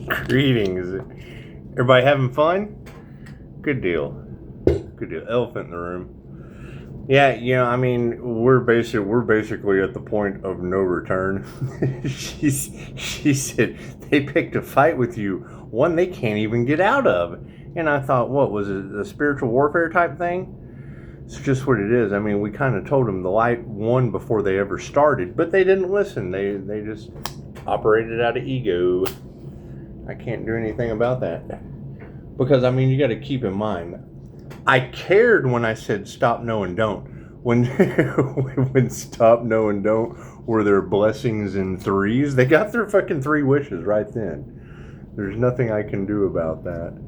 Greetings. Everybody having fun? Good deal. Good deal. Elephant in the room. Yeah, I mean, we're basically at the point of no return. she said they picked a fight with you, one they can't even get out of. And I thought, what was it, a spiritual warfare type thing? It's just what it is. I mean, we kind of told them the light won before they ever started, but they didn't listen. They just operated out of ego. I can't do anything about that. Because, I mean, you got to keep in mind, I cared when I said stop, no, and don't. When stop, no, and don't were their blessings in threes, they got their fucking 3 wishes right then. There's nothing I can do about that.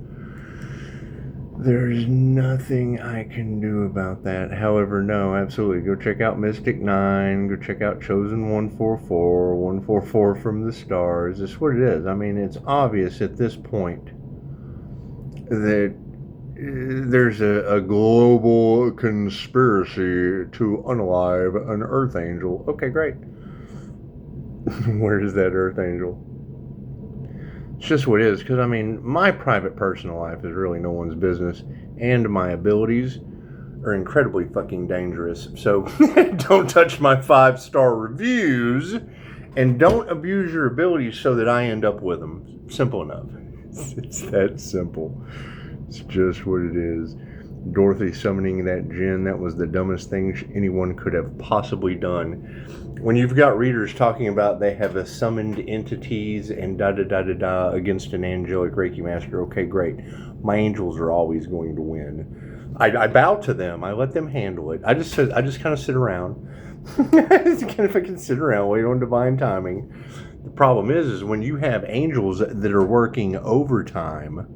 There's nothing I can do about that. However, no, absolutely. Go check out Mystic 9. Go check out Chosen 144. 144 from the stars. That's what it is. I mean, it's obvious at this point that there's a global conspiracy to unalive an Earth Angel. Okay, great. Where's that Earth Angel? It's just what it is, because, I mean, my private personal life is really no one's business, and my abilities are incredibly fucking dangerous. So, don't touch my 5-star reviews, and don't abuse your abilities so that I end up with them. Simple enough. It's that simple. It's just what it is. Dorothy summoning that djinn, that was the dumbest thing anyone could have possibly done. When you've got readers talking about they have summoned entities and da-da-da-da-da against an angelic Reiki master, okay, great. My angels are always going to win. I bow to them. I let them handle it. I just kind of sit around. I just kind of fucking sit around, wait on divine timing. The problem is when you have angels that are working overtime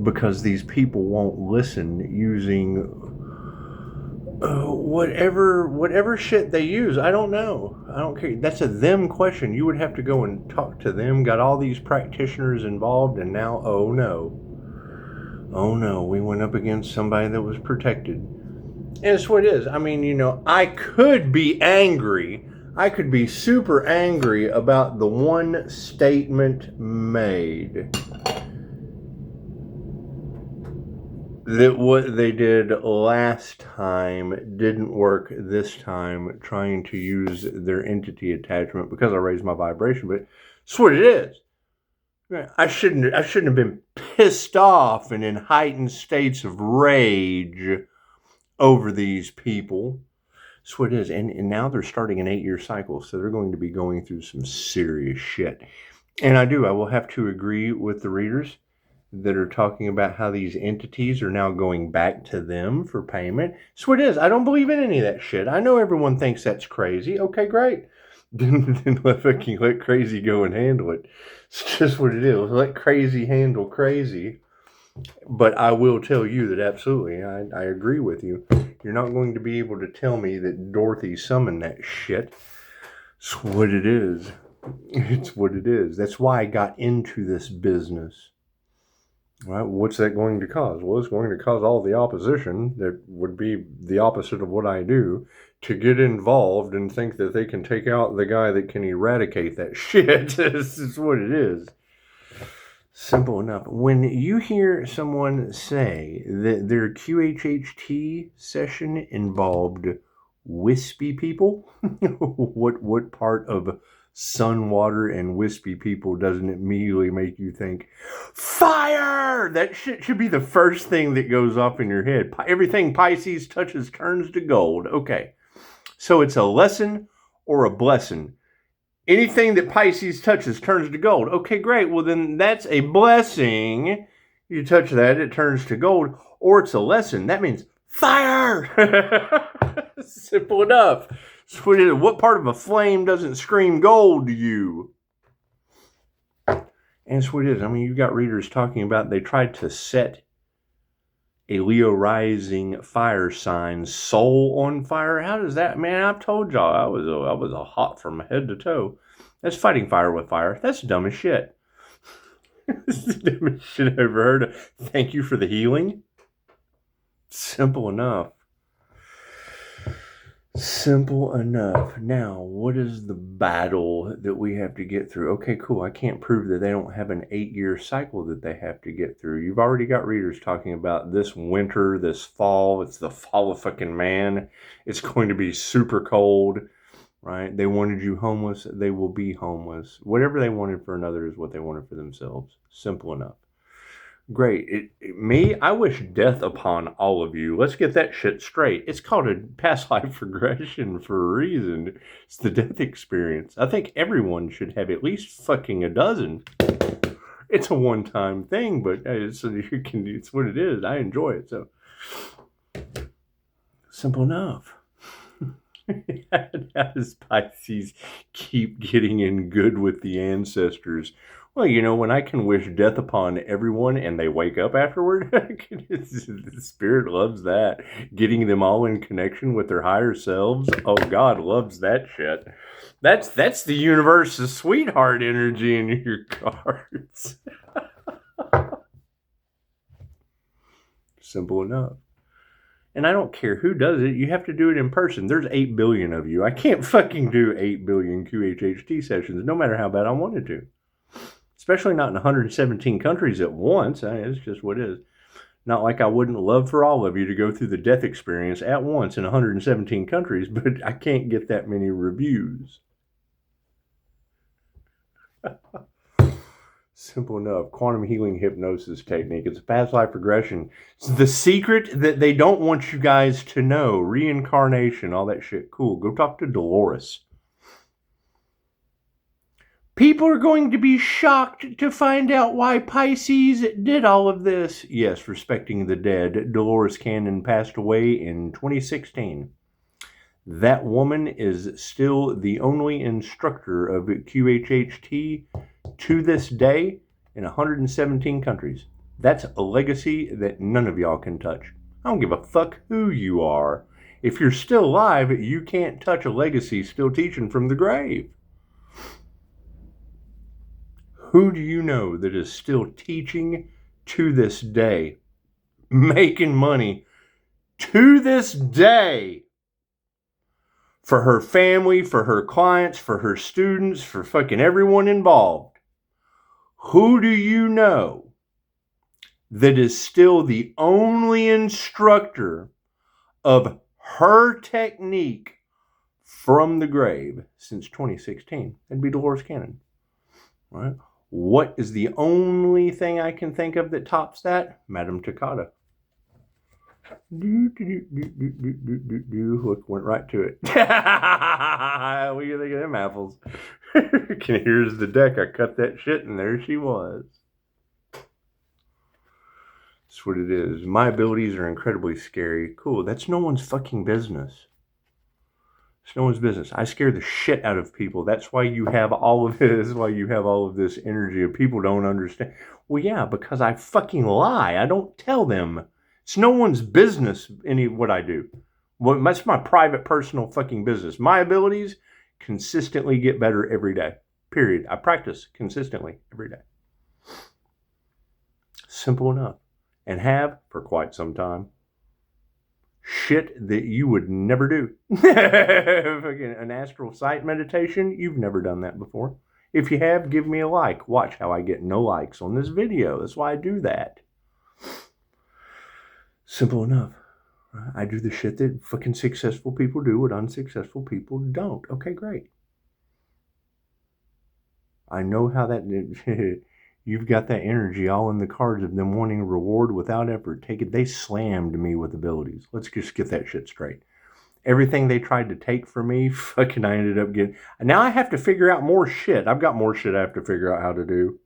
because these people won't listen using whatever shit they use. I don't know. I don't care. That's a them question. You would have to go and talk to them. Got all these practitioners involved, and now, oh no, we went up against somebody that was protected. And it's what it is. I mean, I could be angry. I could be super angry about the one statement made. That what they did last time didn't work this time, trying to use their entity attachment because I raised my vibration, but it's what it is. I shouldn't have been pissed off and in heightened states of rage over these people. It's what it is. And now they're starting an 8-year cycle, so they're going to be going through some serious shit. And I will have to agree with the readers that are talking about how these entities are now going back to them for payment. That's what it is. I don't believe in any of that shit. I know everyone thinks that's crazy. Okay, great. Then let crazy go and handle it. It's just what it is. Let crazy handle crazy. But I will tell you that absolutely, I agree with you. You're not going to be able to tell me that Dorothy summoned that shit. It's what it is. It's what it is. That's why I got into this business. Right, what's that going to cause? Well, it's going to cause all the opposition that would be the opposite of what I do to get involved and think that they can take out the guy that can eradicate that shit. This is what it is. Simple enough. When you hear someone say that their QHHT session involved wispy people, what part of sun, water, and wispy people doesn't immediately make you think, fire? That shit should be the first thing that goes off in your head. Everything Pisces touches turns to gold. Okay, so it's a lesson or a blessing. Anything that Pisces touches turns to gold. Okay, great. Well, then that's a blessing. You touch that, it turns to gold. Or it's a lesson. That means fire. Simple enough. So what part of a flame doesn't scream gold to you? And it's what it is. I mean, you've got readers talking about they tried to set a Leo rising fire sign soul on fire. How does that, man? I've told y'all I was a hot from head to toe. That's fighting fire with fire. That's dumb as shit. This is the dumbest shit I've ever heard of. Thank you for the healing. Simple enough. Simple enough. Now, what is the battle that we have to get through? Okay, cool. I can't prove that they don't have an 8-year cycle that they have to get through. You've already got readers talking about this winter, this fall. It's the fall of fucking man. It's going to be super cold, right? They wanted you homeless. They will be homeless. Whatever they wanted for another is what they wanted for themselves. Simple enough. Great. Me, I wish death upon all of you. Let's get that shit straight. It's called a past life regression for a reason. It's the death experience. I think everyone should have at least fucking a dozen. It's a one-time thing, but it's what it is. I enjoy it. So simple enough. How does Pisces keep getting in good with the ancestors? Well, when I can wish death upon everyone and they wake up afterward, the spirit loves that. Getting them all in connection with their higher selves. Oh, God loves that shit. That's the universe's sweetheart energy in your cards. Simple enough. And I don't care who does it. You have to do it in person. There's 8 billion of you. I can't fucking do 8 billion QHHT sessions, no matter how bad I wanted to. Especially not in 117 countries at once. It's just what it is. Not like I wouldn't love for all of you to go through the death experience at once in 117 countries, but I can't get that many reviews. Simple enough. Quantum healing hypnosis technique. It's a past life regression. It's the secret that they don't want you guys to know. Reincarnation, all that shit. Cool. Go talk to Dolores. People are going to be shocked to find out why Pisces did all of this. Yes, respecting the dead. Dolores Cannon passed away in 2016. That woman is still the only instructor of QHHT to this day in 117 countries. That's a legacy that none of y'all can touch. I don't give a fuck who you are. If you're still alive, you can't touch a legacy still teaching from the grave. Who do you know that is still teaching to this day, making money to this day for her family, for her clients, for her students, for fucking everyone involved? Who do you know that is still the only instructor of her technique from the grave since 2016? That'd be Dolores Cannon, right? What is the only thing I can think of that tops that? Madame Takata. Look, went right to it. What do you think of them apples? Here's the deck. I cut that shit and there she was. That's what it is. My abilities are incredibly scary. Cool. That's no one's fucking business. It's no one's business. I scare the shit out of people. That's why you have all of this. That's why you have all of this energy of people don't understand. Well, yeah, because I fucking lie. I don't tell them. It's no one's business what I do. Well, that's my private, personal fucking business. My abilities consistently get better every day. Period. I practice consistently every day. Simple enough. And have for quite some time. Shit that you would never do. An astral sight meditation, you've never done that before. If you have, give me a like. Watch how I get no likes on this video. That's why I do that. Simple enough. I do the shit that fucking successful people do, what unsuccessful people don't. Okay, great. I know how that... You've got that energy all in the cards of them wanting reward without effort. Take it. They slammed me with abilities. Let's just get that shit straight. Everything they tried to take from me, fucking I ended up getting. Now I have to figure out more shit. I've got more shit I have to figure out how to do.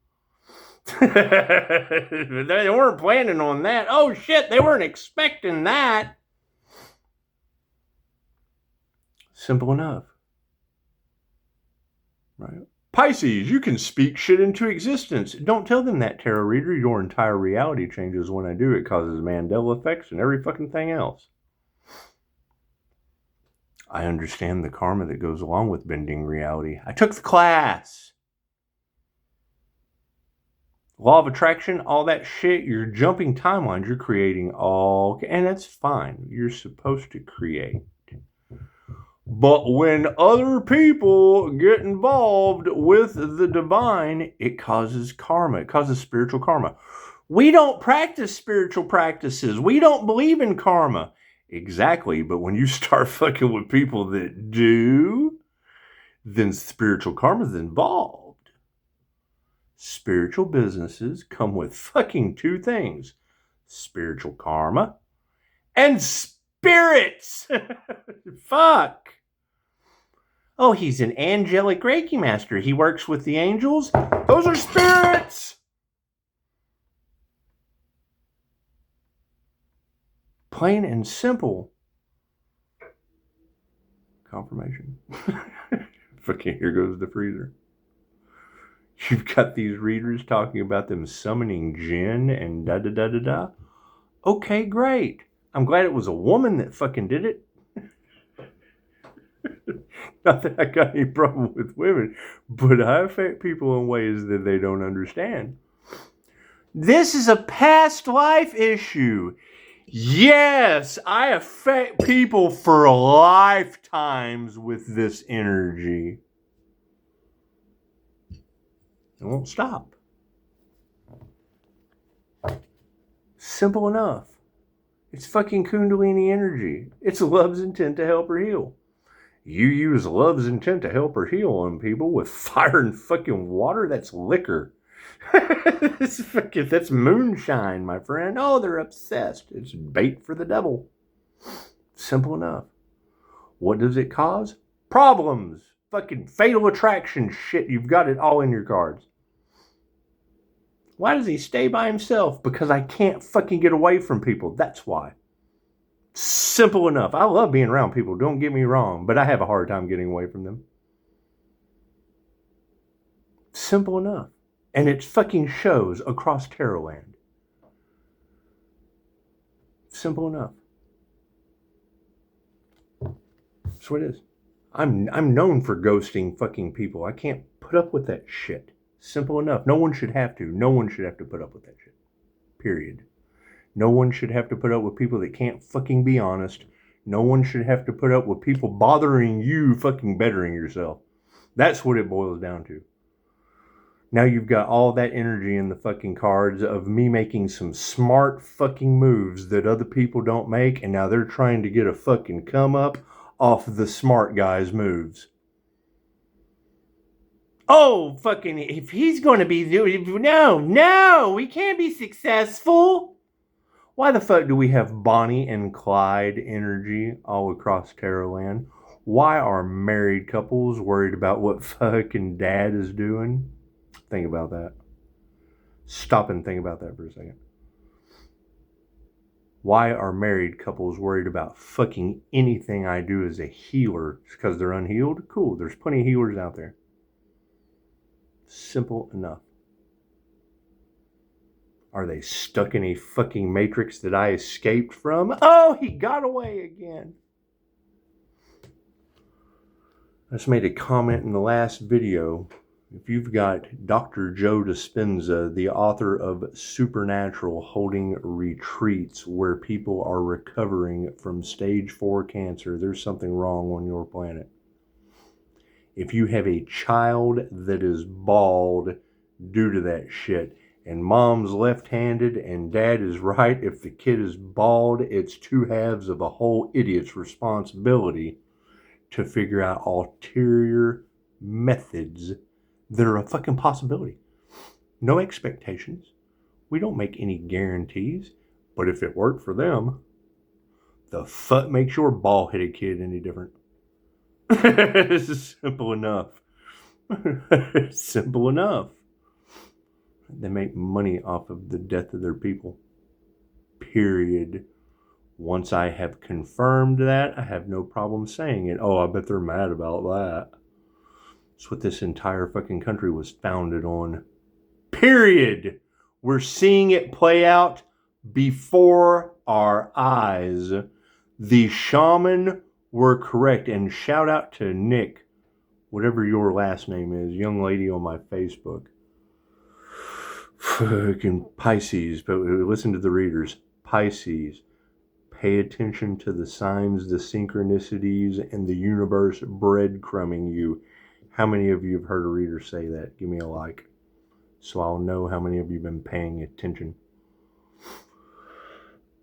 They weren't planning on that. Oh shit, they weren't expecting that. Simple enough. Right? Pisces, you can speak shit into existence. Don't tell them that, tarot reader. Your entire reality changes when I do. It causes Mandela effects and every fucking thing else. I understand the karma that goes along with bending reality. I took the class. Law of attraction, all that shit. You're jumping timelines. You're creating all... And that's fine. You're supposed to create. But when other people get involved with the divine, it causes karma. It causes spiritual karma. We don't practice spiritual practices. We don't believe in karma. Exactly. But when you start fucking with people that do, then spiritual karma is involved. Spiritual businesses come with fucking two things: spiritual karma and spirits. Fuck. Oh, he's an angelic Reiki master. He works with the angels. Those are spirits. Plain and simple. Confirmation. Fucking here goes the freezer. You've got these readers talking about them summoning jinn and da-da-da-da-da. Okay, great. I'm glad it was a woman that fucking did it. Not that I got any problem with women, but I affect people in ways that they don't understand. This is a past life issue. Yes, I affect people for lifetimes with this energy. It won't stop. Simple enough. It's fucking Kundalini energy. It's love's intent to help her heal. You use love's intent to help her heal on people with fire and fucking water? That's liquor. That's moonshine, my friend. Oh, they're obsessed. It's bait for the devil. Simple enough. What does it cause? Problems. Fucking fatal attraction shit. You've got it all in your cards. Why does he stay by himself? Because I can't fucking get away from people. That's why. Simple enough. I love being around people, don't get me wrong, but I have a hard time getting away from them. Simple enough. And it fucking shows across Terrorland. Simple enough. That's what it is. I'm known for ghosting fucking people. I can't put up with that shit. Simple enough. No one should have to. No one should have to put up with that shit. Period. No one should have to put up with people that can't fucking be honest. No one should have to put up with people bothering you fucking bettering yourself. That's what it boils down to. Now you've got all that energy in the fucking cards of me making some smart fucking moves that other people don't make, and now they're trying to get a fucking come up off the smart guy's moves. Oh, fucking, if he's going to be doing, no, we can't be successful. Why the fuck do we have Bonnie and Clyde energy all across Terrorland? Why are married couples worried about what fucking dad is doing? Think about that. Stop and think about that for a second. Why are married couples worried about fucking anything I do as a healer? It's because they're unhealed? Cool, there's plenty of healers out there. Simple enough. Are they stuck in a fucking matrix that I escaped from? Oh, he got away again. I just made a comment in the last video. If you've got Dr. Joe Dispenza, the author of Supernatural, holding retreats where people are recovering from stage 4 cancer, there's something wrong on your planet. If you have a child that is bald due to that shit, and mom's left-handed and dad is right, if the kid is bald, it's two halves of a whole idiot's responsibility to figure out ulterior methods that are a fucking possibility. No expectations. We don't make any guarantees. But if it worked for them, the fuck makes your bald-headed kid any different? This is simple enough. Simple enough. They make money off of the death of their people. Period. Once I have confirmed that, I have no problem saying it. Oh, I bet they're mad about that. That's what this entire fucking country was founded on. Period. We're seeing it play out before our eyes. The shaman were correct. And shout out to Nick, whatever your last name is, young lady on my Facebook. Fucking Pisces. But listen to the readers. Pisces. Pay attention to the signs, the synchronicities, and the universe breadcrumbing you. How many of you have heard a reader say that? Give me a like, so I'll know how many of you have been paying attention.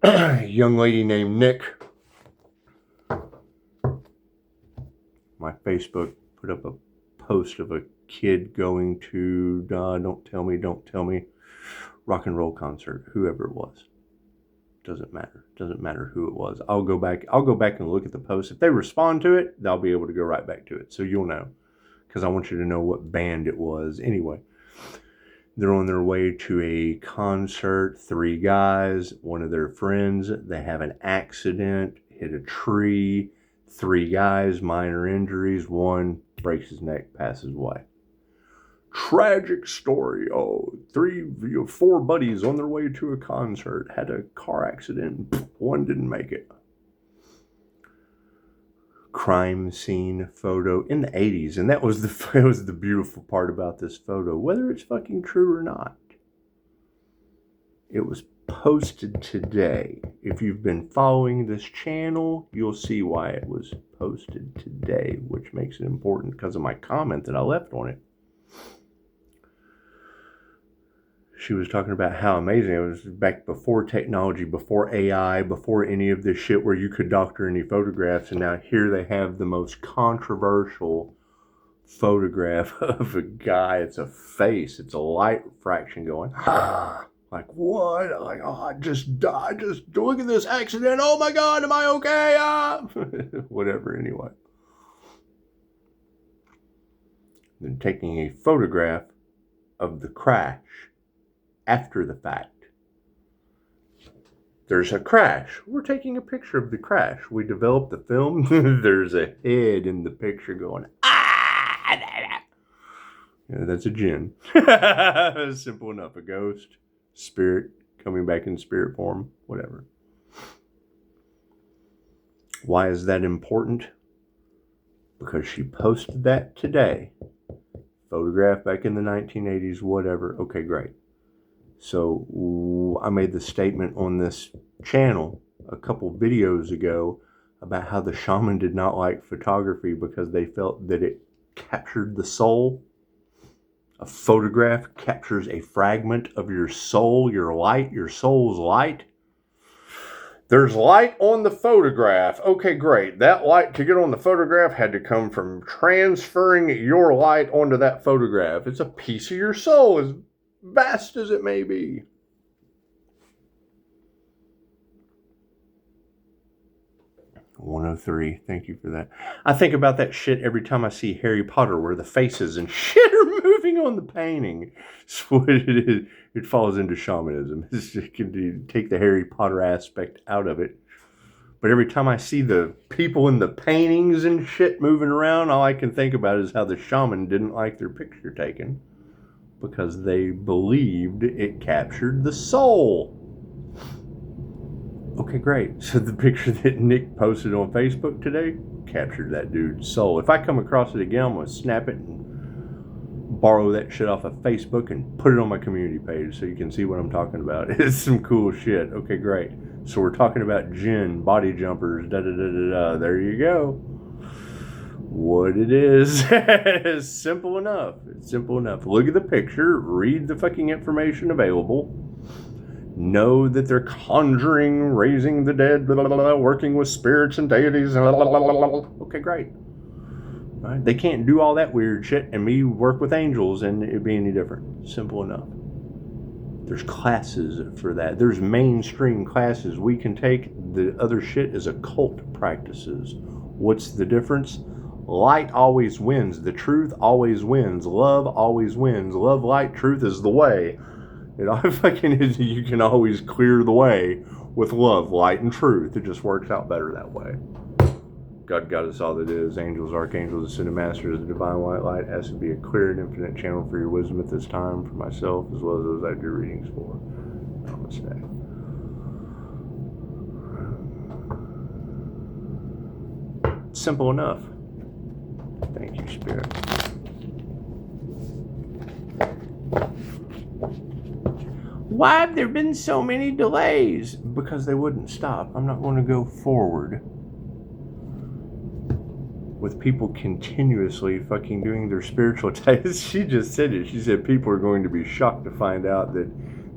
Young lady named Nick, my Facebook, put up a post of a kid going to, don't tell me, rock and roll concert, whoever it was. Doesn't matter who it was. I'll go back and look at the post. If they respond to it, they'll be able to go right back to it. So you'll know, because I want you to know what band it was. Anyway, they're on their way to a concert. 3 guys, one of their friends, they have an accident, hit a tree. 3 guys, minor injuries. 1 breaks his neck, passes away. Tragic story. 4 buddies on their way to a concert had a car accident. 1 didn't make it. Crime scene photo in the 80s, and that was the beautiful part about this photo, whether it's fucking true or not. It was posted today. If you've been following this channel, you'll see why it was posted today, which makes it important because of my comment that I left on it. She was talking about how amazing it was back before technology, before AI, before any of this shit where you could doctor any photographs. And now here they have the most controversial photograph of a guy. It's a face. It's a light refraction going, like, what? Like, oh, I just died. Just look at this accident. Oh my God, am I okay? Whatever, anyway. Then taking a photograph of the crash. After the fact, there's a crash. We're taking a picture of the crash. We developed the film. There's a head in the picture going, yeah, that's a jinn. Simple enough. A ghost, spirit coming back in spirit form, whatever. Why is that important? Because she posted that today. Photograph back in the 1980s, whatever. Okay, great. So I made the statement on this channel a couple videos ago about how the shaman did not like photography because they felt that it captured the soul. A photograph captures a fragment of your soul, your light, your soul's light. There's light on the photograph. Okay, great. That light to get on the photograph had to come from transferring your light onto that photograph. It's a piece of your soul, as vast as it may be. $103. Thank you for that. I think about that shit every time I see Harry Potter, where the faces and shit are moving on the painting. It's what it is. It falls into shamanism. It can take the Harry Potter aspect out of it. But every time I see the people in the paintings and shit moving around, all I can think about is how the shaman didn't like their picture taken because they believed it captured the soul. Okay, great. So the picture that Nick posted on Facebook today captured that dude's soul. If I come across it again, I'm going to snap it and borrow that shit off of Facebook and put it on my community page so you can see what I'm talking about. It's some cool shit. Okay, great. So we're talking about jinn, body jumpers, da-da-da-da-da. There you go. What it is. It's simple enough. It's simple enough. Look at the picture. Read the fucking information available. Know that they're conjuring, raising the dead, blah, blah, blah, working with spirits and deities. Blah, blah, blah, blah, blah. Okay, great. Right? They can't do all that weird shit and me work with angels and it be any different. Simple enough. There's classes for that. There's mainstream classes we can take. The other shit is occult practices. What's the difference? Light always wins. The truth always wins. Love always wins. Love, light, truth is the way. It all fucking is. You can always clear the way with love, light, and truth. It just works out better that way. God got us all that is. Angels, archangels, ascended masters, the divine white light has to be a clear and infinite channel for your wisdom at this time, for myself, as well as those I do readings for. Namaste. Simple enough. Thank you, Spirit. Why have there been so many delays? Because they wouldn't stop. I'm not going to go forward with people continuously fucking doing their spiritual tasks. She just said it. She said people are going to be shocked to find out that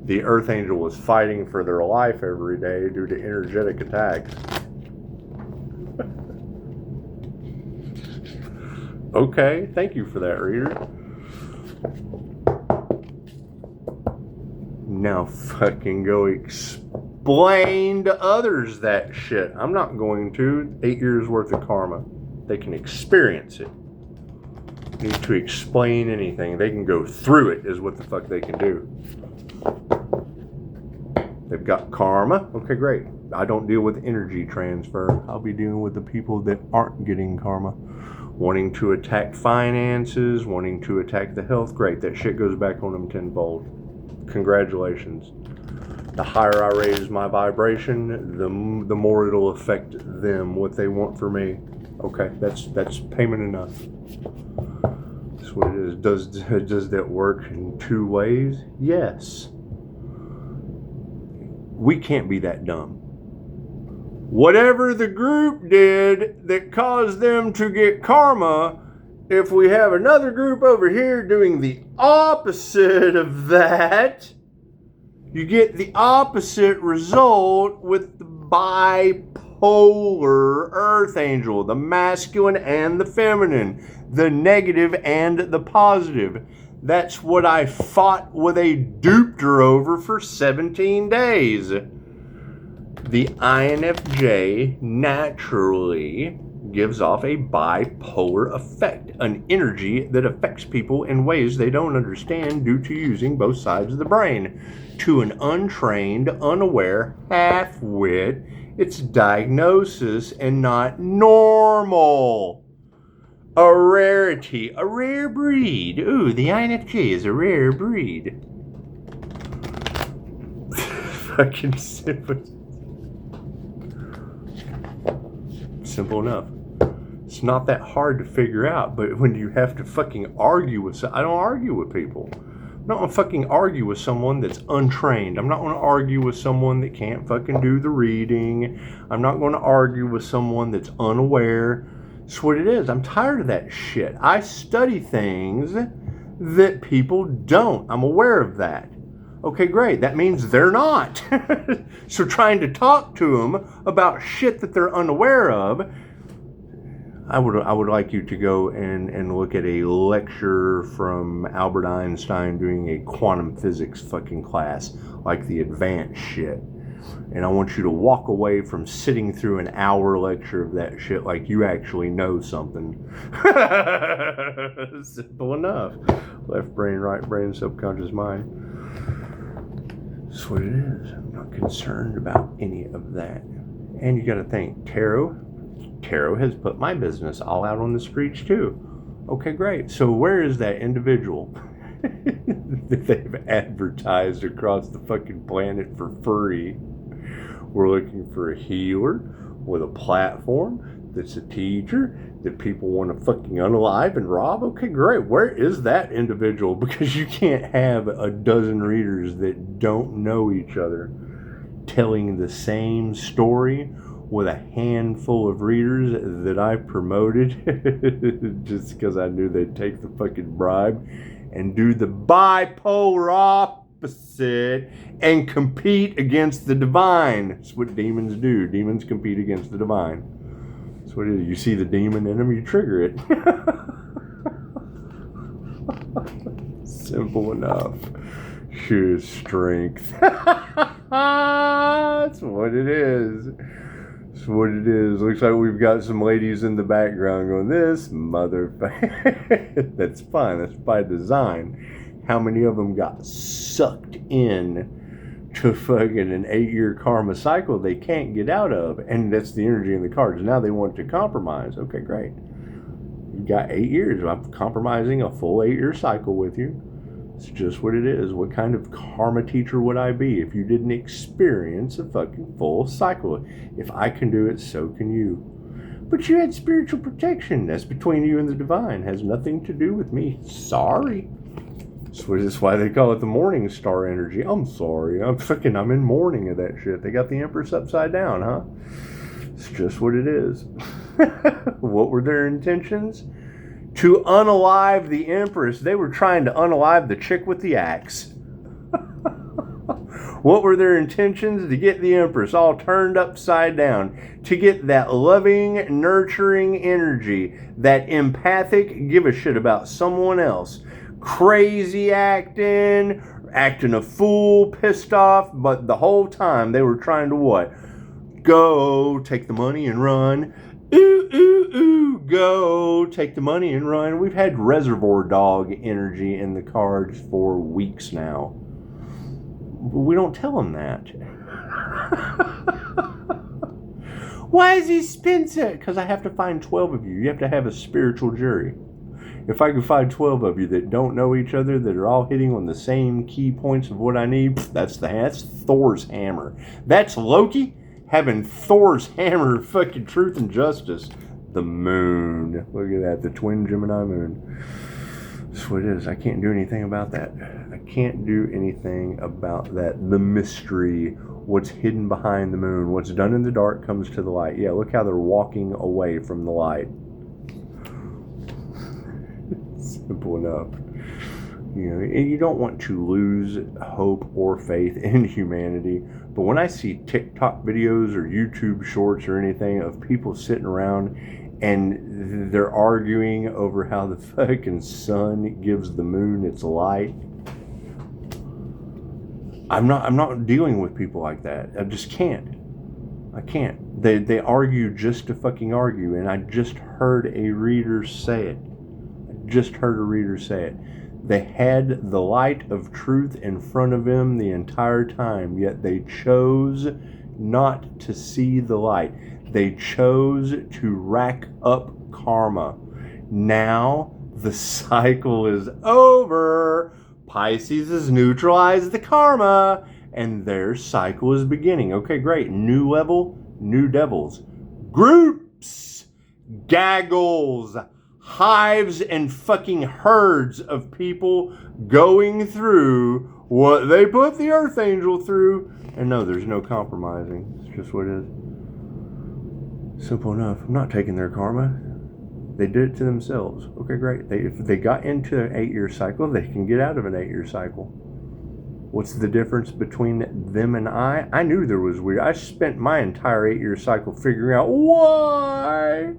the Earth Angel was fighting for their life every day due to energetic attacks. Okay, thank you for that, reader. Now fucking go explain to others that shit. I'm not going to. 8 years worth of karma. They can experience it. Need to explain anything. They can go through it is what the fuck they can do. They've got karma. Okay, great. I don't deal with energy transfer. I'll be dealing with the people that aren't getting karma. Wanting to attack finances, wanting to attack the health. Great. That shit goes back on them tenfold. Congratulations. The higher I raise my vibration, the more it'll affect them, what they want for me. Okay, that's payment enough. That's what it is. Does that work in two ways? Yes. We can't be that dumb. Whatever the group did that caused them to get karma, if we have another group over here doing the opposite of that, you get the opposite result with the bipolar Earth Angel, the masculine and the feminine, the negative and the positive. That's what I fought with a dupter over for 17 days. The INFJ naturally gives off a bipolar effect, an energy that affects people in ways they don't understand due to using both sides of the brain. To an untrained, unaware half-wit, it's diagnosis and not normal. A rarity, a rare breed. Ooh, the INFJ is a rare breed. Fucking simple enough. It's not that hard to figure out, but when you have to fucking argue with I don't argue with people. I'm not gonna fucking argue with someone that's untrained. I'm not gonna argue with someone that can't fucking do the reading. I'm not gonna argue with someone that's unaware. It's what it is. I'm tired of that shit. I study things that people don't. I'm aware of that. Okay, great. That means they're not. So trying to talk to them about shit that they're unaware of, I would like you to go and look at a lecture from Albert Einstein doing a quantum physics fucking class, like the advanced shit. And I want you to walk away from sitting through an hour lecture of that shit like you actually know something. Simple enough. Left brain, right brain, subconscious mind. That's what it is. I'm not concerned about any of that. And you got to think, Tarot has put my business all out on the streets too. Okay, great. So where is that individual that they've advertised across the fucking planet for free? We're looking for a healer with a platform that's a teacher that people want to fucking unalive and rob. Okay, great. Where is that individual? Because you can't have a dozen readers that don't know each other telling the same story with a handful of readers that I promoted just because I knew they'd take the fucking bribe and do the bipolar opposite and compete against the divine. That's what demons do. Demons compete against the divine. That's what it is. You see the demon in them, you trigger it. Simple enough. Sheer strength. That's what it is. That's what it is. Looks like we've got some ladies in the background going, this motherfucker. That's fine. That's by design. How many of them got sucked in to fucking an 8-year karma cycle they can't get out of? And that's the energy in the cards. Now they want to compromise. Okay, great. You got 8 years. I'm compromising a full 8-year cycle with you. It's just what it is. What kind of karma teacher would I be if you didn't experience a fucking full cycle? If I can do it, so can you. But you had spiritual protection. That's between you and the divine. Has nothing to do with me. Sorry. So that's why they call it the morning star energy. I'm sorry. I'm in mourning of that shit. They got the Empress upside down, huh? It's just what it is. What were their intentions? To unalive the Empress. They were trying to unalive the chick with the axe. What were their intentions? To get the Empress all turned upside down. To get that loving, nurturing energy. That empathic, give a shit about someone else. Crazy acting a fool, pissed off. But the whole time they were trying to what? Go, take the money and run. Ooh, ooh, ooh, go, take the money and run. We've had Reservoir Dog energy in the cards for weeks now. We don't tell them that. Why is he Spencer? Because I have to find 12 of you. You have to have a spiritual jury. If I can find 12 of you that don't know each other, that are all hitting on the same key points of what I need, that's Thor's hammer. That's Loki having Thor's hammer, fucking truth and justice. The moon. Look at that, the twin Gemini moon. That's what it is. I can't do anything about that. I can't do anything about that. The mystery, what's hidden behind the moon, what's done in the dark comes to the light. Yeah, look how they're walking away from the light. Simple enough. You know, you don't want to lose hope or faith in humanity. But when I see TikTok videos or YouTube shorts or anything of people sitting around and they're arguing over how the fucking sun gives the moon its light, I'm not dealing with people like that. I just can't. I can't. They argue just to fucking argue, and I just heard a reader say it. They had the light of truth in front of them the entire time, yet they chose not to see the light. They chose to rack up karma. Now the cycle is over. Pisces has neutralized the karma, and their cycle is beginning. Okay, great. New level, new devils. Groups, gaggles, hives, and fucking herds of people going through what they put the Earth Angel through. And no, there's no compromising. It's just what it is. Simple enough. I'm not taking their karma. They did it to themselves. Okay, great. If they got into an 8-year cycle, they can get out of an 8-year cycle. What's the difference between them and I? I knew there was weird. I spent my entire 8-year cycle figuring out why.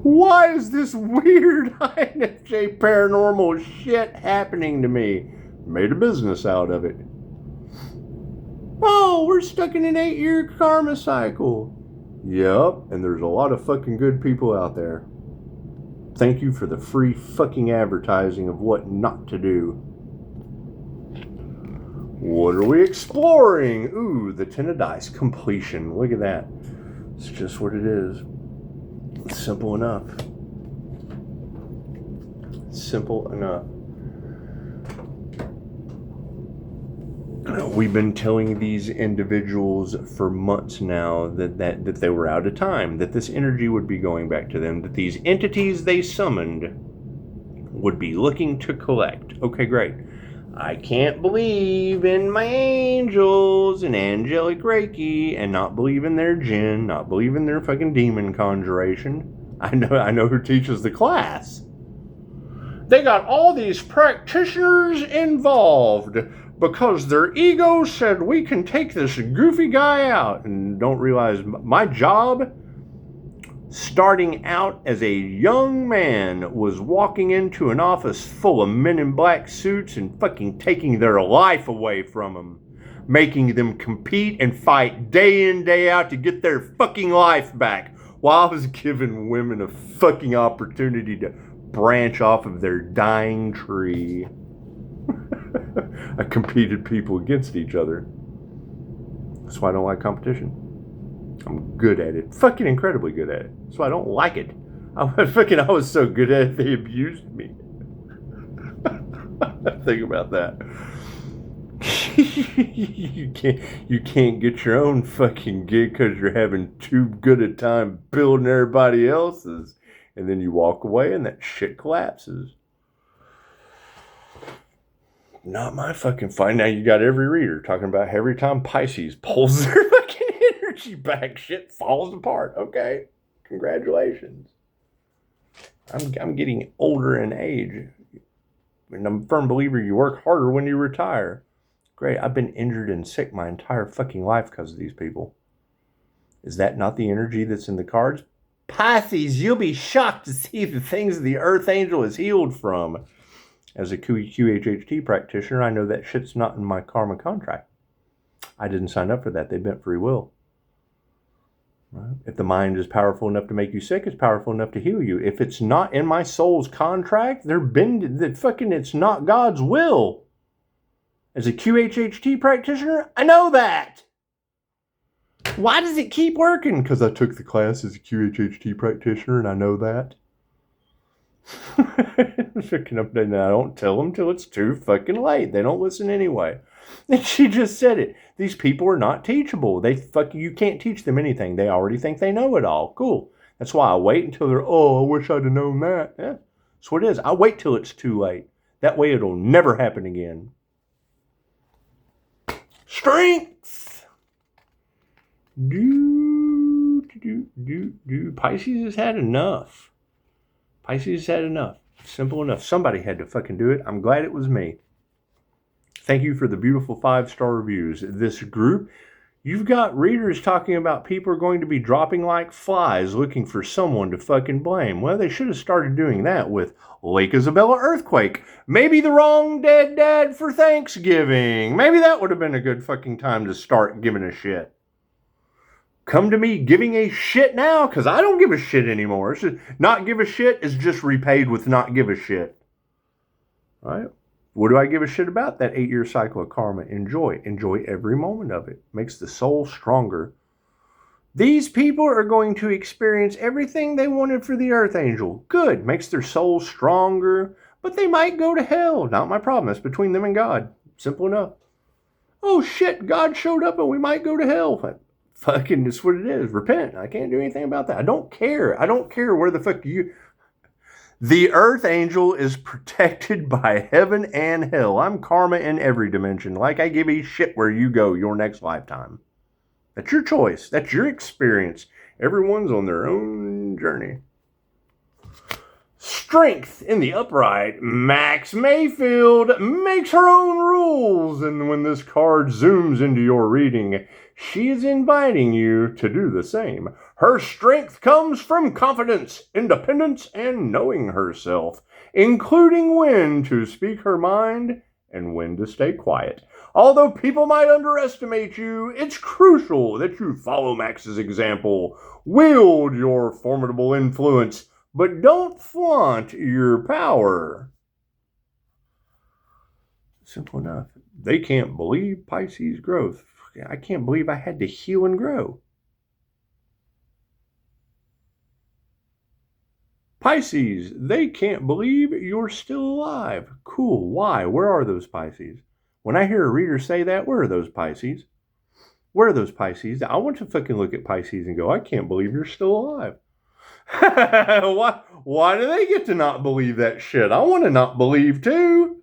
Why is this weird INFJ paranormal shit happening to me? Made a business out of it. Oh, we're stuck in an 8-year karma cycle. Yep, and there's a lot of fucking good people out there. Thank you for the free fucking advertising of what not to do. What are we exploring? Ooh, the 10 of dice. Completion. Look at that. It's just what it is. Simple enough. Simple enough. We've been telling these individuals for months now that they were out of time, that this energy would be going back to them, that these entities they summoned would be looking to collect. Okay, great. I can't believe in my angels and angelic Reiki and not believe in their jinn, not believe in their fucking demon conjuration. I know who teaches the class. They got all these practitioners involved because their ego said we can take this goofy guy out, and don't realize my job starting out as a young man was walking into an office full of men in black suits and fucking taking their life away from them, making them compete and fight day in, day out to get their fucking life back, while I was giving women a fucking opportunity to branch off of their dying tree. I competed people against each other. That's why I don't like competition. I'm good at it. Fucking incredibly good at it. That's why I don't like it. I was so good at it, they abused me. Think about that. you can't get your own fucking gig because you're having too good a time building everybody else's. And then you walk away and that shit collapses. Not my fucking fight. Now you got every reader talking about every time Pisces pulls their fucking energy back, shit falls apart. Okay, congratulations. I'm getting older in age, and I'm a firm believer you work harder when you retire. Great, I've been injured and sick my entire fucking life because of these people. Is that not the energy that's in the cards? Pisces, you'll be shocked to see the things the Earth Angel is healed from. As a QHHT practitioner, I know that shit's not in my karma contract. I didn't sign up for that. They bent free will. Right? If the mind is powerful enough to make you sick, it's powerful enough to heal you. If it's not in my soul's contract, it's not God's will. As a QHHT practitioner, I know that. Why does it keep working? Because I took the class as a QHHT practitioner and I know that. I don't tell them till it's too fucking late. They don't listen anyway. And she just said it. These people are not teachable. You can't teach them anything. They already think they know it all. Cool. That's why I wait until they're, I wish I'd have known that. Yeah, that's what it is. I wait till it's too late. That way it'll never happen again. Strength. Pisces has had enough. Pisces has had enough. Simple enough. Somebody had to fucking do it. I'm glad it was me. Thank you for the beautiful 5-star reviews. This group, you've got readers talking about people are going to be dropping like flies looking for someone to fucking blame. Well, they should have started doing that with Lake Isabella earthquake. Maybe the wrong dead dad for Thanksgiving. Maybe that would have been a good fucking time to start giving a shit. Come to me giving a shit now, because I don't give a shit anymore. It's just, not give a shit is just repaid with not give a shit. All right? What do I give a shit about? That 8-year cycle of karma. Enjoy. Enjoy every moment of it. Makes the soul stronger. These people are going to experience everything they wanted for the Earth Angel. Good. Makes their soul stronger. But they might go to hell. Not my problem. It's between them and God. Simple enough. Oh shit, God showed up and we might go to hell. Fucking, that's what it is. Repent. I can't do anything about that. I don't care. I don't care where the fuck you... The Earth Angel is protected by heaven and hell. I'm karma in every dimension. Like I give a shit where you go your next lifetime. That's your choice. That's your experience. Everyone's on their own journey. Strength in the upright. Max Mayfield makes her own rules. And when this card zooms into your reading, she is inviting you to do the same. Her strength comes from confidence, independence, and knowing herself, including when to speak her mind and when to stay quiet. Although people might underestimate you, it's crucial that you follow Max's example. Wield your formidable influence, but don't flaunt your power. Simple enough. They can't believe Pisces growth. I can't believe I had to heal and grow. Pisces, they can't believe you're still alive. Cool. Why? Where are those Pisces? When I hear a reader say that, where are those Pisces? Where are those Pisces? I want to fucking look at Pisces and go, I can't believe you're still alive. Why do they get to not believe that shit? I want to not believe too.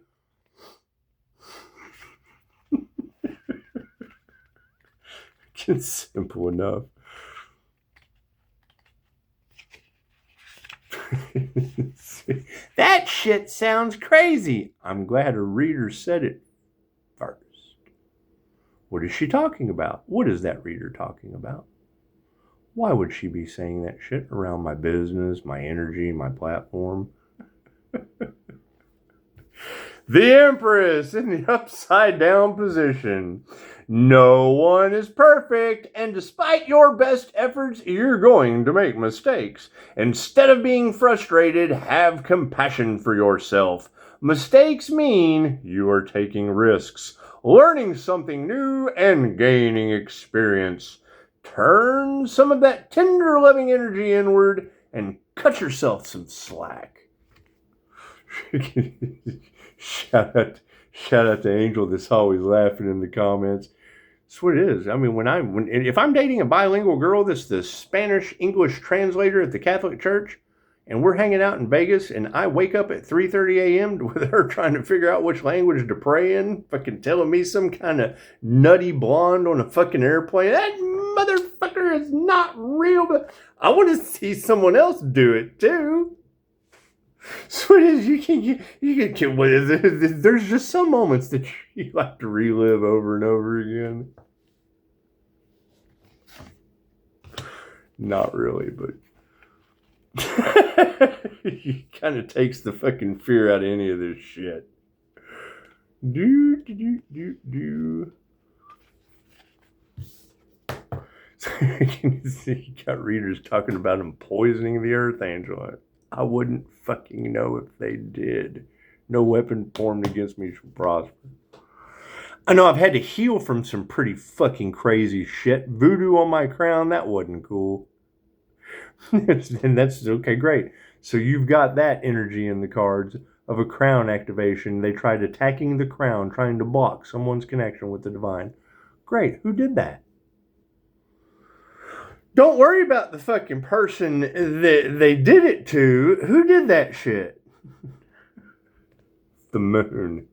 It's simple enough. That shit sounds crazy. I'm glad a reader said it first. What is she talking about? What is that reader talking about? Why would she be saying that shit around my business, my energy, my platform? The Empress in the upside down position. No one is perfect, and despite your best efforts, you're going to make mistakes. Instead of being frustrated, have compassion for yourself. Mistakes mean you are taking risks, learning something new, and gaining experience. Turn some of that tender, loving energy inward and cut yourself some slack. Shout out to Angel that's always laughing in the comments. That's what it is. I mean, if I'm dating a bilingual girl that's the Spanish-English translator at the Catholic Church, and we're hanging out in Vegas, and I wake up at 3:30 a.m. with her trying to figure out which language to pray in, fucking telling me some kind of nutty blonde on a fucking airplane. That motherfucker is not real, but I want to see someone else do it too. So it is, you can get what is it? There's just some moments that you like to relive over and over again. Not really, but he kind of takes the fucking fear out of any of this shit. So you can see you got readers talking about him poisoning the Earth Angel. I wouldn't fucking know if they did. No weapon formed against me shall prosper. I know I've had to heal from some pretty fucking crazy shit. Voodoo on my crown, that wasn't cool. And that's okay, great. So you've got that energy in the cards of a crown activation. They tried attacking the crown, trying to block someone's connection with the divine. Great, who did that? Don't worry about the fucking person that they did it to. Who did that shit? The moon.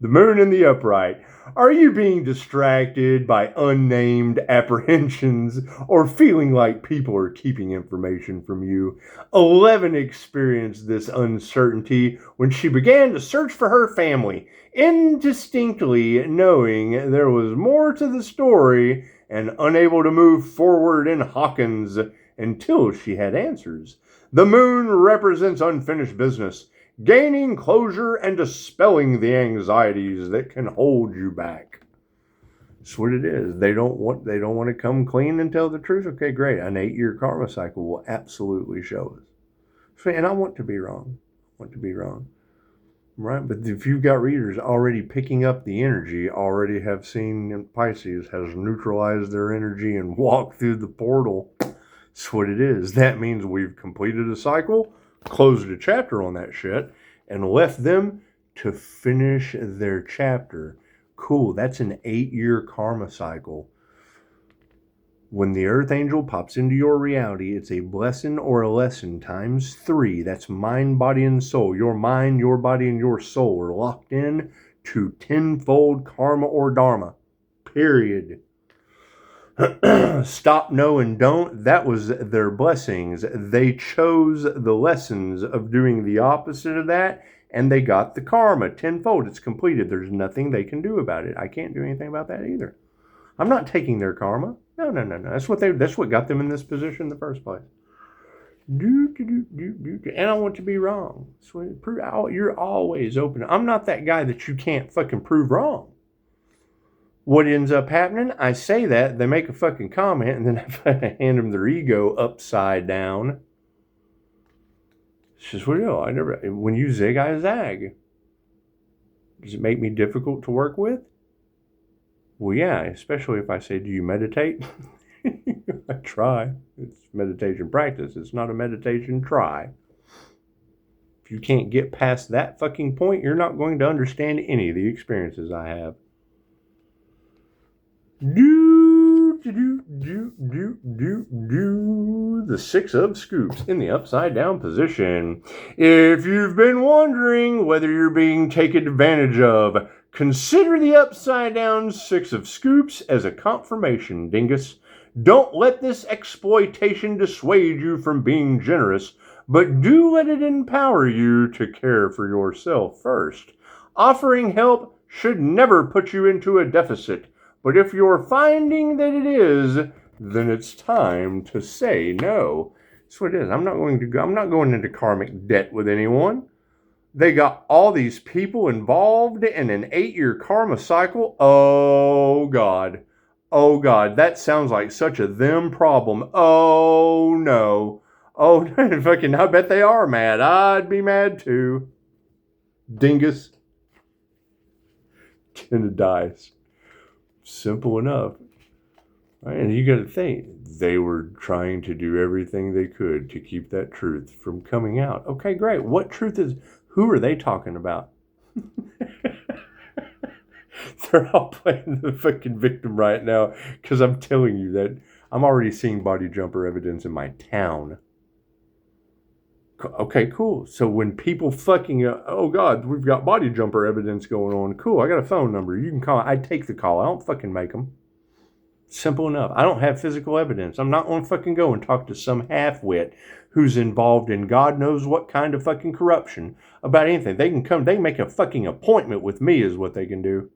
The moon in the upright. Are you being distracted by unnamed apprehensions or feeling like people are keeping information from you? 11 experienced this uncertainty when she began to search for her family, indistinctly knowing there was more to the story and unable to move forward in Hawkins until she had answers. The moon represents unfinished business, gaining closure and dispelling the anxieties that can hold you back. That's what it is. They don't want to come clean and tell the truth. Okay, great. An 8-year karma cycle will absolutely show us. And I want to be wrong. Right? But if you've got readers already picking up the energy, already have seen Pisces has neutralized their energy and walked through the portal, that's what it is. That means we've completed a cycle, closed a chapter on that shit, and left them to finish their chapter. Cool, that's an 8-year karma cycle. When the Earth Angel pops into your reality, it's a blessing or a lesson times 3. That's mind, body, and soul. Your mind, your body, and your soul are locked in to tenfold karma or dharma. Period. Stop, no, and don't. That was their blessings. They chose the lessons of doing the opposite of that, and they got the karma tenfold. It's completed. There's nothing they can do about it. I can't do anything about that either. I'm not taking their karma. No. That's what got them in this position in the first place. And I want to be wrong. So you're always open. I'm not that guy that you can't fucking prove wrong. What ends up happening? I say that, they make a fucking comment, and then I hand them their ego upside down. It's just what you know. When you zig, I zag. Does it make me difficult to work with? Well, yeah, especially if I say, do you meditate? I try. It's meditation practice. It's not a meditation try. If you can't get past that fucking point, you're not going to understand any of the experiences I have. The 6 of Scoops in the upside down position. If you've been wondering whether you're being taken advantage of, consider the upside down 6 of Scoops as a confirmation, dingus. Don't let this exploitation dissuade you from being generous, but do let it empower you to care for yourself first. Offering help should never put you into a deficit, but if you're finding that it is, then it's time to say no. That's what it is. I'm not going into karmic debt with anyone. They got all these people involved in an 8-year karma cycle. Oh God, that sounds like such a them problem. Oh no. Oh, fucking, I bet they are mad. I'd be mad too. Dingus. 10 of dice. Simple enough. Right? And you got to think, they were trying to do everything they could to keep that truth from coming out. Okay, great. What truth is, who are they talking about? They're all playing the fucking victim right now, because I'm telling you that I'm already seeing body jumper evidence in my town. Okay, cool. So when people fucking, oh God, we've got body jumper evidence going on. Cool, I got a phone number. You can call. I take the call. I don't fucking make them. Simple enough. I don't have physical evidence. I'm not going to fucking go and talk to some half-wit who's involved in God knows what kind of fucking corruption about anything. They can come, they can make a fucking appointment with me is what they can do.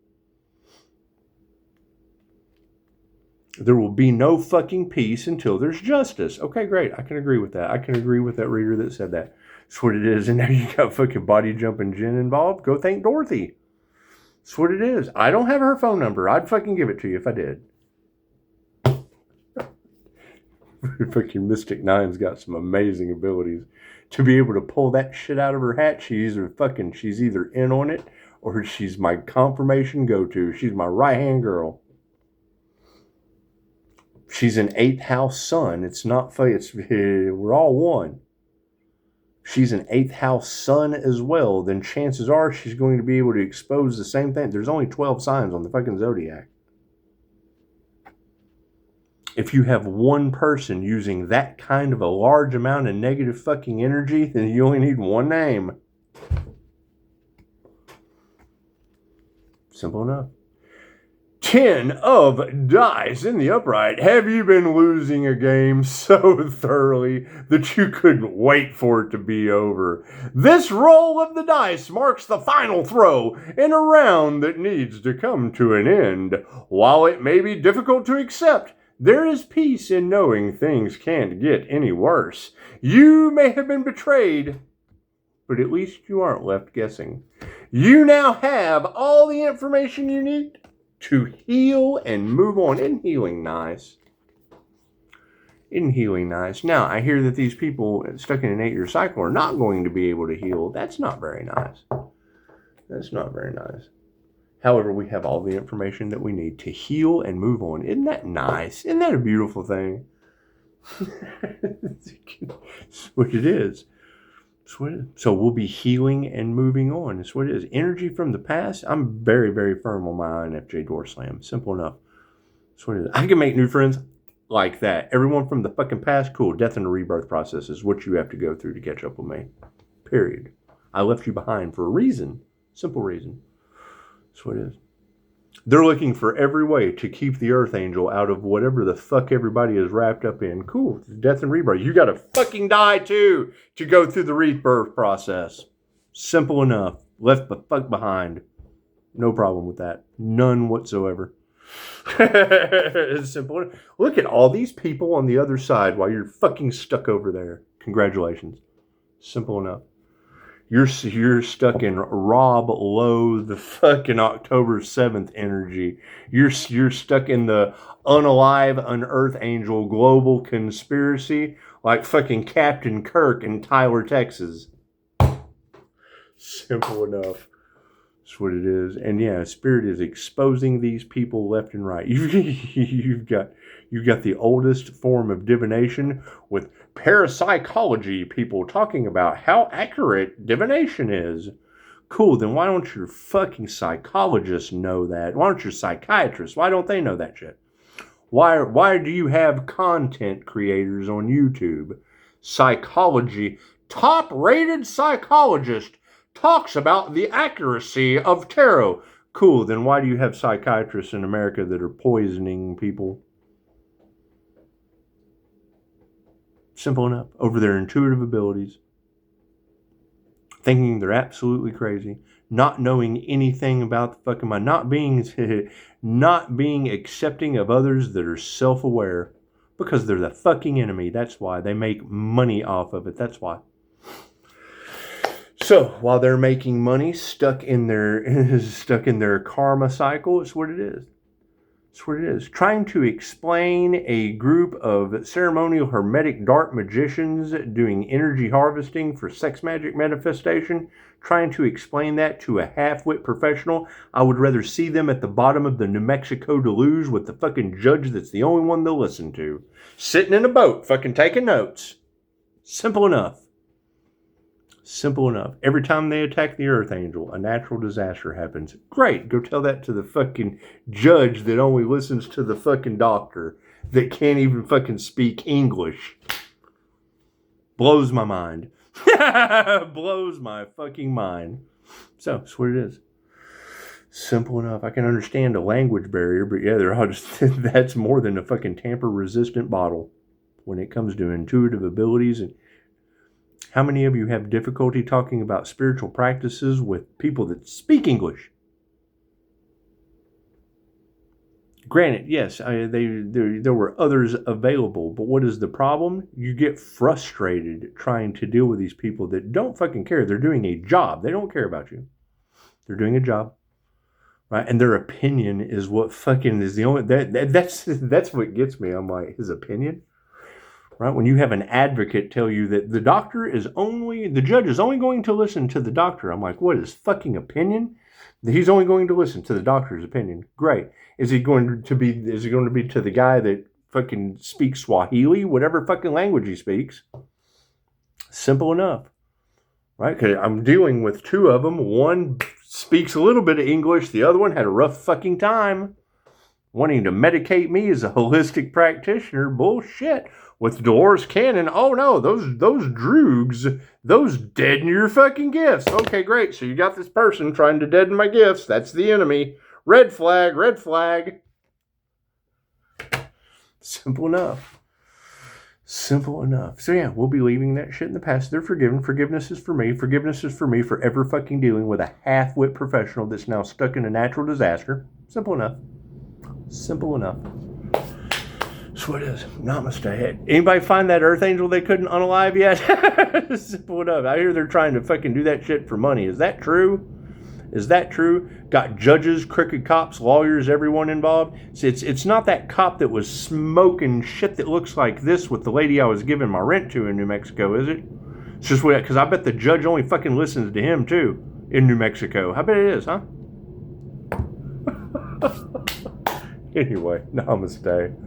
There will be no fucking peace until there's justice. Okay, great. I can agree with that. I can agree with that reader that said that. That's what it is. And now you got fucking body jumping Jen involved. Go thank Dorothy. That's what it is. I don't have her phone number. I'd fucking give it to you if I did. Fucking Mystic Nine's got some amazing abilities to be able to pull that shit out of her hat. She's either in on it or she's my confirmation go-to. She's my right-hand girl. She's an 8th house sun. It's not, we're all one. She's an 8th house sun as well. Then chances are she's going to be able to expose the same thing. There's only 12 signs on the fucking zodiac. If you have one person using that kind of a large amount of negative fucking energy, then you only need one name. Simple enough. 10 of dice in the upright. Have you been losing a game so thoroughly that you couldn't wait for it to be over? This roll of the dice marks the final throw in a round that needs to come to an end. While it may be difficult to accept, there is peace in knowing things can't get any worse. You may have been betrayed, but at least you aren't left guessing. You now have all the information you need to heal and move on. Isn't healing nice? Isn't healing nice? Now, I hear that these people stuck in an 8-year cycle are not going to be able to heal. That's not very nice. That's not very nice. However, we have all the information that we need to heal and move on. Isn't that nice? Isn't that a beautiful thing? That's what it is. So we'll be healing and moving on. That's what it is. Energy from the past. I'm very, very firm on my INFJ door slam. Simple enough. That's what it is. I can make new friends like that. Everyone from the fucking past, cool. Death and the rebirth process is what you have to go through to catch up with me. Period. I left you behind for a reason. Simple reason. That's what it is. They're looking for every way to keep the Earth Angel out of whatever the fuck everybody is wrapped up in. Cool. Death and rebirth. You gotta fucking die too to go through the rebirth process. Simple enough. Left the fuck behind. No problem with that. None whatsoever. It's simple. Look at all these people on the other side while you're fucking stuck over there. Congratulations. Simple enough. You're stuck in Rob Lowe, the fucking October 7th energy. You're stuck in the unalive, unearth angel global conspiracy like fucking Captain Kirk in Tyler, Texas. Simple enough. That's what it is. And yeah, Spirit is exposing these people left and right. You've got the oldest form of divination with parapsychology people talking about how accurate divination is. Cool, then why don't your fucking psychologists know that? Why don't your psychiatrists? Why don't they know that shit? Why do you have content creators on YouTube? Psychology, top-rated psychologist talks about the accuracy of tarot. Cool, then why do you have psychiatrists in America that are poisoning people? Simple enough. Over their intuitive abilities. Thinking they're absolutely crazy. Not knowing anything about the fucking mind. Not being accepting of others that are self-aware. Because they're the fucking enemy. That's why. They make money off of it. That's why. So, while they're making money stuck in their karma cycle, it's what it is. That's what it is. Trying to explain a group of ceremonial hermetic dark magicians doing energy harvesting for sex magic manifestation. Trying to explain that to a half-wit professional. I would rather see them at the bottom of the New Mexico deluge with the fucking judge that's the only one they'll listen to. Sitting in a boat, fucking taking notes. Simple enough. Simple enough. Every time they attack the Earth Angel, a natural disaster happens. Great. Go tell that to the fucking judge that only listens to the fucking doctor that can't even fucking speak English. Blows my mind. Blows my fucking mind. So, that's what it is. Simple enough. I can understand a language barrier, but yeah, they're all just, that's more than a fucking tamper-resistant bottle when it comes to intuitive abilities. And how many of you have difficulty talking about spiritual practices with people that speak English? Granted, yes, there were others available, but what is the problem? You get frustrated trying to deal with these people that don't fucking care. They're doing a job. They don't care about you. They're doing a job, right? And their opinion is what fucking is the only, that's what gets me. I'm like, his opinion? Right? When you have an advocate tell you that the judge is only going to listen to the doctor. I'm like, what, his fucking opinion? He's only going to listen to the doctor's opinion. Great. Is it going to be to the guy that fucking speaks Swahili, whatever fucking language he speaks? Simple enough. Right? Because I'm dealing with two of them. One speaks a little bit of English. The other one had a rough fucking time. Wanting to medicate me as a holistic practitioner. Bullshit. With Dolores Cannon, oh no, those droogs, those deaden your fucking gifts. Okay, great. So you got this person trying to deaden my gifts. That's the enemy. Red flag, red flag. Simple enough. Simple enough. So yeah, we'll be leaving that shit in the past. They're forgiven. Forgiveness is for me. Forgiveness is for me for ever fucking dealing with a half-wit professional that's now stuck in a natural disaster. Simple enough. Simple enough. That's what it is. Namaste. Anybody find that Earth Angel they couldn't unalive yet? Simple enough. I hear they're trying to fucking do that shit for money. Is that true? Is that true? Got judges, crooked cops, lawyers, everyone involved. It's not that cop that was smoking shit that looks like this with the lady I was giving my rent to in New Mexico, is it? It's just weird, because I bet the judge only fucking listens to him, too, in New Mexico. I bet it is, huh? Anyway, namaste.